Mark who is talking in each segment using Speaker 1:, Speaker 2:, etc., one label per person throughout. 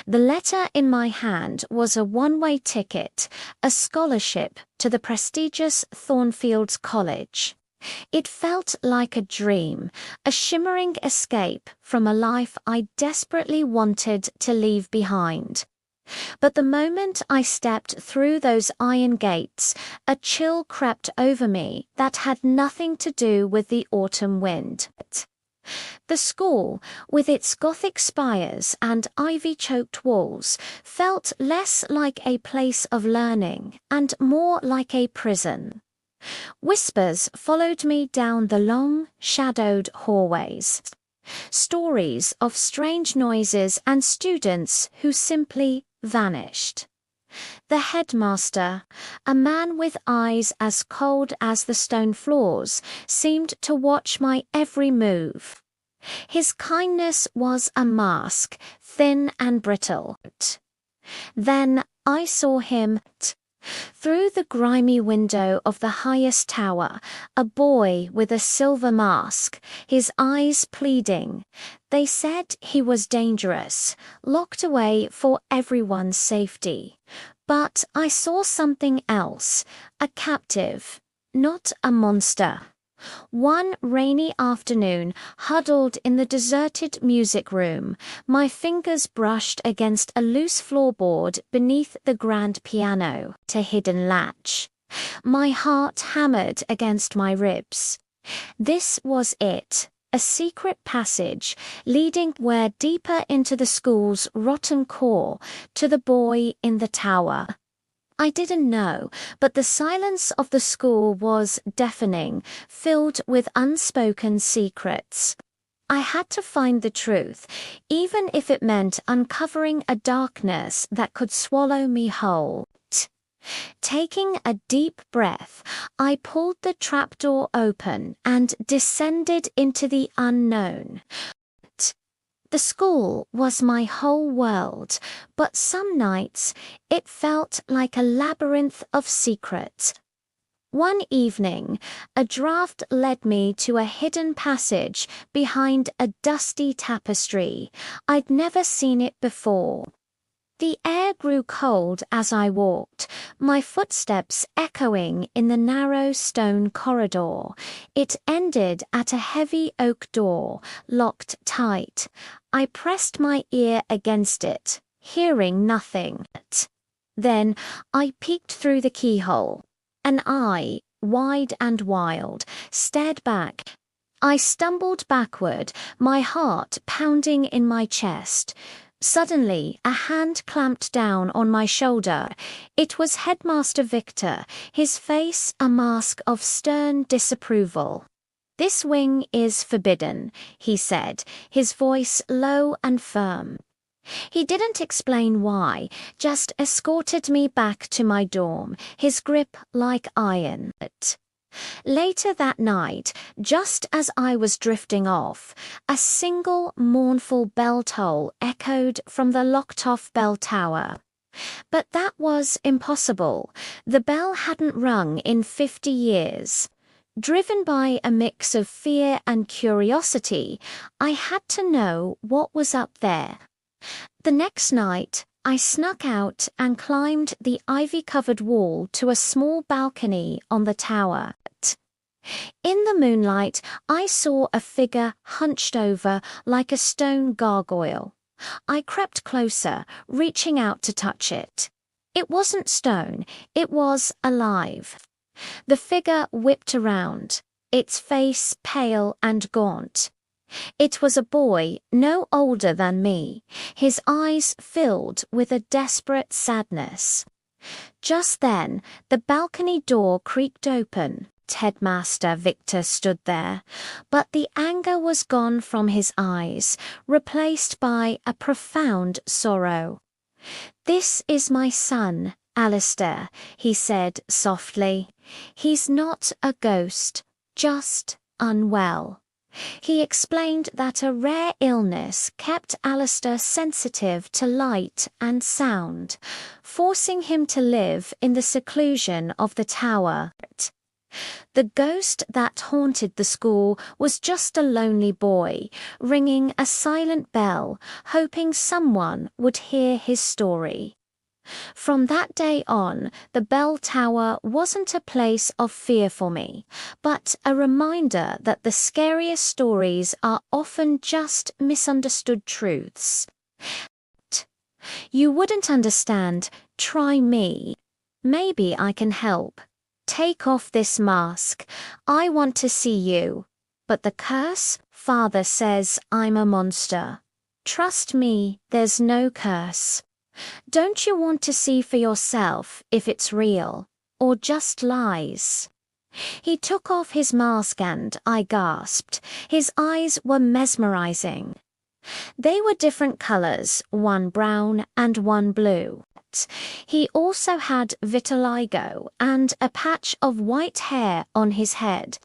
Speaker 1: The letter in my hand was a one-way ticket, a scholarship to the prestigious Thornfields College. It felt like a dream, a shimmering escape from a life I desperately wanted to leave behind. But the moment I stepped through those iron gates, a chill crept over me that had nothing to do with the autumn wind. The school, with its Gothic spires and ivy-choked walls, felt less like a place of learning and more like a prison. Whispers followed me down the long, shadowed hallways. Stories of strange noises and students who simply vanished. The headmaster, a man with eyes as cold as the stone floors, seemed to watch my every move. His kindness was a mask, thin and brittle. Then I saw him through the grimy window of the highest tower, a boy with a silver mask, his eyes pleading. They said he was dangerous, locked away for everyone's safety. But I saw something else, a captive, not a monster. One rainy afternoon, huddled in the deserted music room, my fingers brushed against a loose floorboard beneath the grand piano, a hidden latch. My heart hammered against my ribs. This was it, a secret passage leading where deeper into the school's rotten core, to the boy in the tower. I didn't know, but the silence of the school was deafening, filled with unspoken secrets. I had to find the truth, even if it meant uncovering a darkness that could swallow me whole. Taking a deep breath, I pulled the trapdoor open and descended into the unknown. The school was my whole world, but some nights it felt like a labyrinth of secrets. One evening, a draft led me to a hidden passage behind a dusty tapestry. I'd never seen it before. The air grew cold as I walked, my footsteps echoing in the narrow stone corridor. It ended at a heavy oak door, locked tight. I pressed my ear against it, hearing nothing. Then I peeked through the keyhole. An eye, wide and wild, stared back. I stumbled backward, my heart pounding in my chest. Suddenly, a hand clamped down on my shoulder. It was Headmaster Victor, his face a mask of stern disapproval. "This wing is forbidden," he said, his voice low and firm. He didn't explain why, just escorted me back to my dorm, his grip like iron. Later that night, just as I was drifting off, a single mournful bell toll echoed from the locked-off bell tower. But that was impossible. The bell hadn't rung in 50 years. Driven by a mix of fear and curiosity, I had to know what was up there. The next night, I snuck out and climbed the ivy-covered wall to a small balcony on the tower. In the moonlight, I saw a figure hunched over like a stone gargoyle. I crept closer, reaching out to touch it. It wasn't stone, it was alive. The figure whipped around, its face pale and gaunt. It was a boy no older than me, his eyes filled with a desperate sadness. Just then, the balcony door creaked open. Headmaster Victor stood there, but the anger was gone from his eyes, replaced by a profound sorrow. "This is my son, Alistair," he said softly. "He's not a ghost, just unwell." He explained that a rare illness kept Alistair sensitive to light and sound, forcing him to live in the seclusion of the tower. The ghost that haunted the school was just a lonely boy, ringing a silent bell, hoping someone would hear his story. From that day on, the bell tower wasn't a place of fear for me, but a reminder that the scariest stories are often just misunderstood truths. You wouldn't understand. Try me. Maybe I can help. Take off this mask. I want to see you. But the curse? Father says I'm a monster. Trust me, there's no curse. Don't you want to see for yourself if it's real, or just lies? He took off his mask and I gasped. His eyes were mesmerizing. They were different colors, one brown and one blue. He also had vitiligo and a patch of white hair on his head.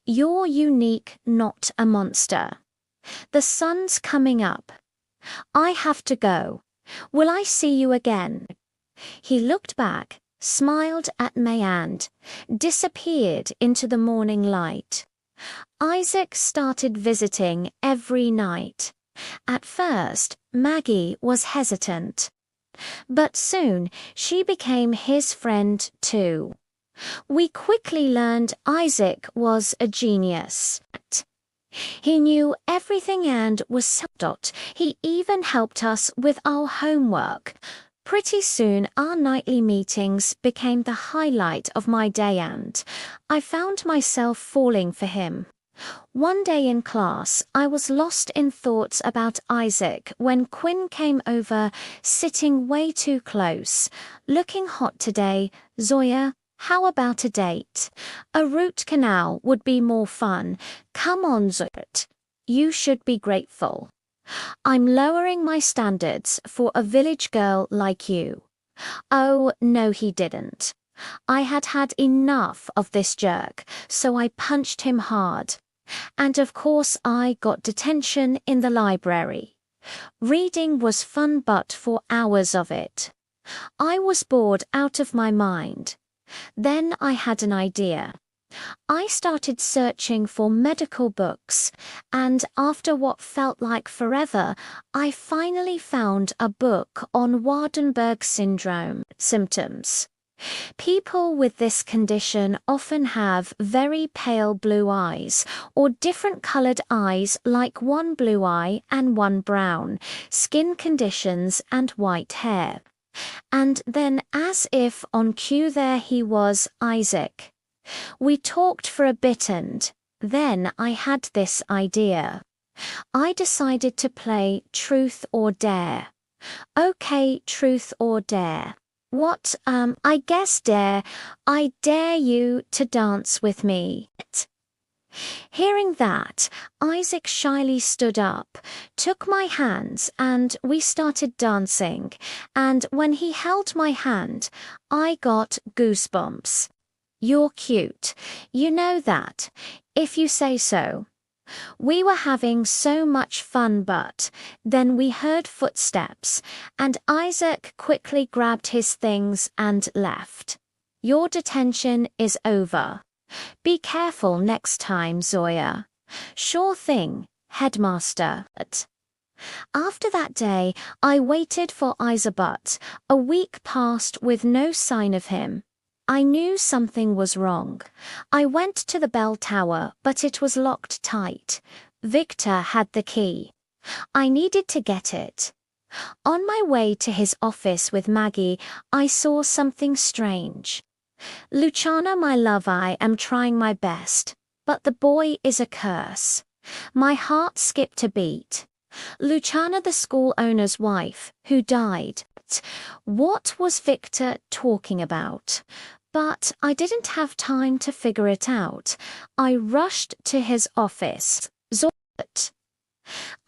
Speaker 1: You're unique, not a monster. The sun's coming up. I have to go. Will I see you again? He looked back, smiled at me and disappeared into the morning light. Isaac started visiting every night. At first, Maggie was hesitant. But soon she became his friend too. We quickly learned Isaac was a genius. He knew everything and was self-taught. He even helped us with our homework. Pretty soon our nightly meetings became the highlight of my day and I found myself falling for him. One day in class, I was lost in thoughts about Isaac when Quinn came over, sitting way too close. Looking hot today, Zoya. How about a date? A root canal would be more fun. Come on, Zoya. You should be grateful. I'm lowering my standards for a village girl like you. Oh, no, he didn't. I had had enough of this jerk, so I punched him hard. And of course I got detention in the library. Reading was fun but for hours of it. I was bored out of my mind. Then I had an idea. I started searching for medical books, and after what felt like forever, I finally found a book on Waardenburg syndrome symptoms. People with this condition often have very pale blue eyes, or different colored eyes like one blue eye and one brown, skin conditions and white hair. And then, as if on cue, there he was, Isaac. We talked for a bit and then I had this idea. I decided to play Truth or Dare. Okay, Truth or Dare. What, I guess dare. I dare you to dance with me. Hearing that, Isaac shyly stood up, took my hands, and we started dancing. And when he held my hand, I got goosebumps. You're cute. You know that, if you say so. We were having so much fun, but then we heard footsteps, and Isaac quickly grabbed his things and left. Your detention is over. Be careful next time, Zoya. Sure thing, headmaster. After that day, I waited for Isaac, but a week passed with no sign of him. I knew something was wrong. I went to the bell tower, but it was locked tight. Victor had the key. I needed to get it. On my way to his office with Maggie, I saw something strange. Luciana, my love, I am trying my best, but the boy is a curse. My heart skipped a beat. Luciana, the school owner's wife, who died. What was Victor talking about? But I didn't have time to figure it out. I rushed to his office.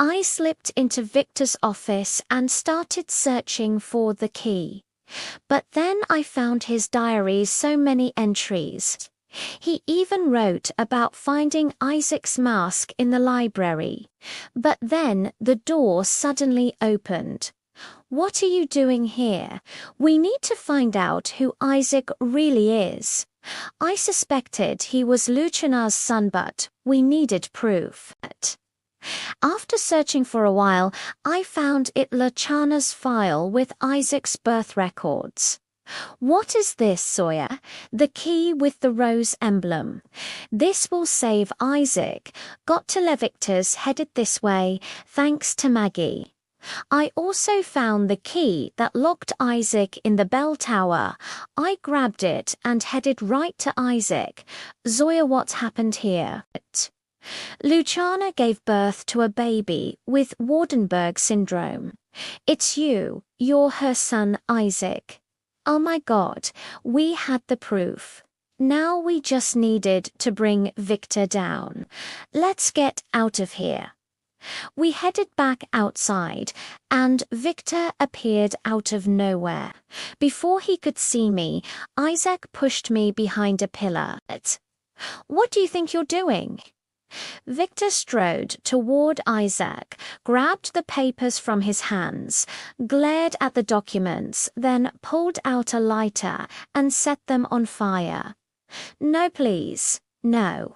Speaker 1: I slipped into Victor's office and started searching for the key. But then I found his diary, so many entries. He even wrote about finding Isaac's mask in the library. But then the door suddenly opened. What are you doing here? We need to find out who Isaac really is. I suspected he was Luciana's son, but we needed proof. After searching for a while, I found it Luciana's file with Isaac's birth records. What is this, Sawyer? The key with the rose emblem. This will save Isaac. Got to Levictor's headed this way, thanks to Maggie. I also found the key that locked Isaac in the bell tower. I grabbed it and headed right to Isaac. Zoya, what happened here? Luciana gave birth to a baby with Waardenburg syndrome. It's you. You're her son, Isaac. Oh my God, we had the proof. Now we just needed to bring Victor down. Let's get out of here. We headed back outside, and Victor appeared out of nowhere. Before he could see me, Isaac pushed me behind a pillar. What do you think you're doing? Victor strode toward Isaac, grabbed the papers from his hands, glared at the documents, then pulled out a lighter and set them on fire. No, please, no.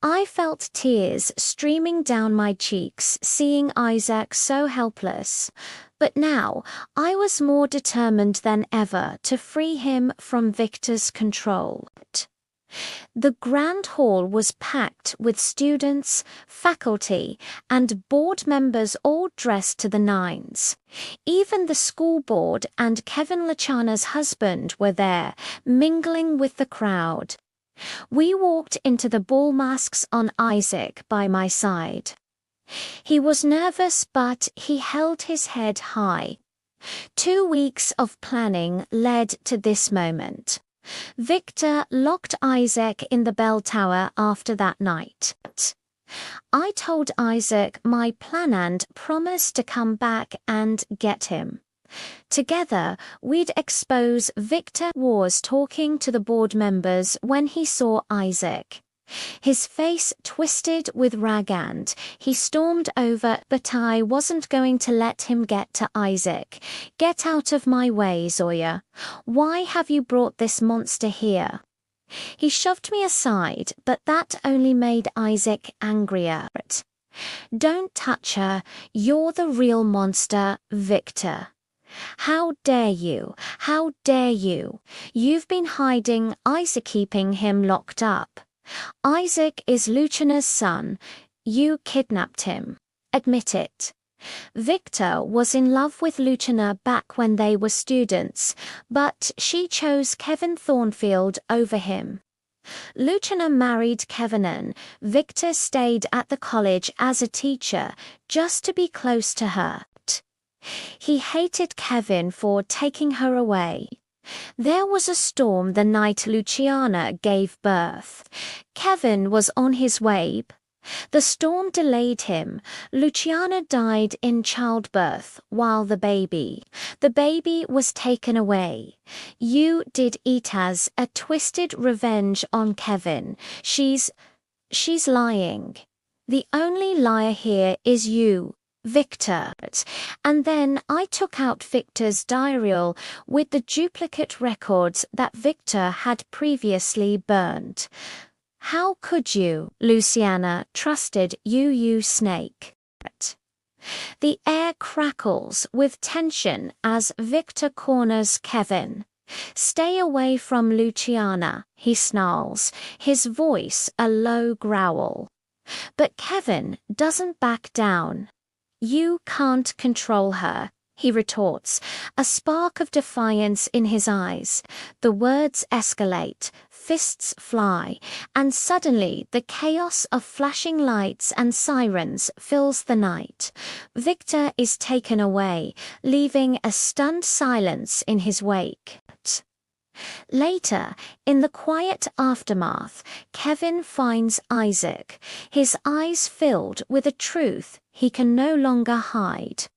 Speaker 1: I felt tears streaming down my cheeks, seeing Isaac so helpless. But now I was more determined than ever to free him from Victor's control. The grand hall was packed with students, faculty, and board members all dressed to the nines. Even the school board and Kevin Luciana's husband were there, mingling with the crowd. We walked into the ball masks on Isaac by my side. He was nervous, but he held his head high. 2 weeks of planning led to this moment. Victor locked Isaac in the bell tower after that night. I told Isaac my plan and promised to come back and get him. Together, we'd expose Victor was talking to the board members when he saw Isaac. His face twisted with rage and he stormed over, but I wasn't going to let him get to Isaac. Get out of my way, Zoya. Why have you brought this monster here? He shoved me aside, but that only made Isaac angrier. Don't touch her. You're the real monster, Victor. How dare you? How dare you? You've been hiding Isaac, keeping him locked up. Isaac is Luciana's son. You kidnapped him. Admit it. Victor was in love with Luciana back when they were students, but she chose Kevin Thornfield over him. Luciana married Kevin and Victor stayed at the college as a teacher just to be close to her. He hated Kevin for taking her away. There was a storm the night Luciana gave birth. Kevin was on his way. The storm delayed him. Luciana died in childbirth while the baby was taken away. You did it as a twisted revenge on Kevin. She's lying. The only liar here is you, Victor. And then I took out Victor's diarial with the duplicate records that Victor had previously burned. How could you? Luciana trusted you, you snake. The air crackles with tension as Victor corners Kevin. Stay away from Luciana, he snarls, his voice a low growl. But Kevin doesn't back down. You can't control her, he retorts, a spark of defiance in his eyes. The words escalate, fists fly, and suddenly the chaos of flashing lights and sirens fills the night. Victor is taken away, leaving a stunned silence in his wake. Later, in the quiet aftermath, Kevin finds Isaac, his eyes filled with a truth he can no longer hide.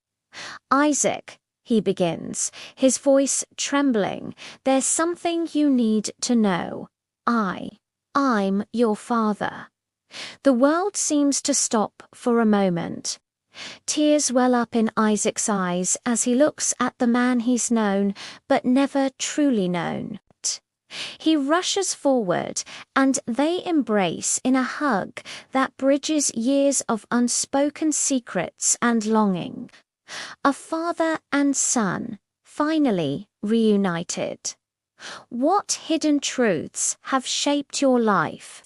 Speaker 1: Isaac, he begins, his voice trembling, there's something you need to know. I'm your father. The world seems to stop for a moment. Tears well up in Isaac's eyes as he looks at the man he's known but never truly known. He rushes forward, and they embrace in a hug that bridges years of unspoken secrets and longing. A father and son, finally reunited. What hidden truths have shaped your life?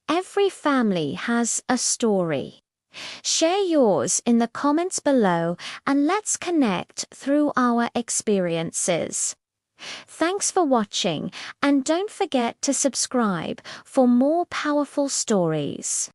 Speaker 1: Every family has a story. Share yours in the comments below and let's connect through our experiences. Thanks for watching, and don't forget to subscribe for more powerful stories.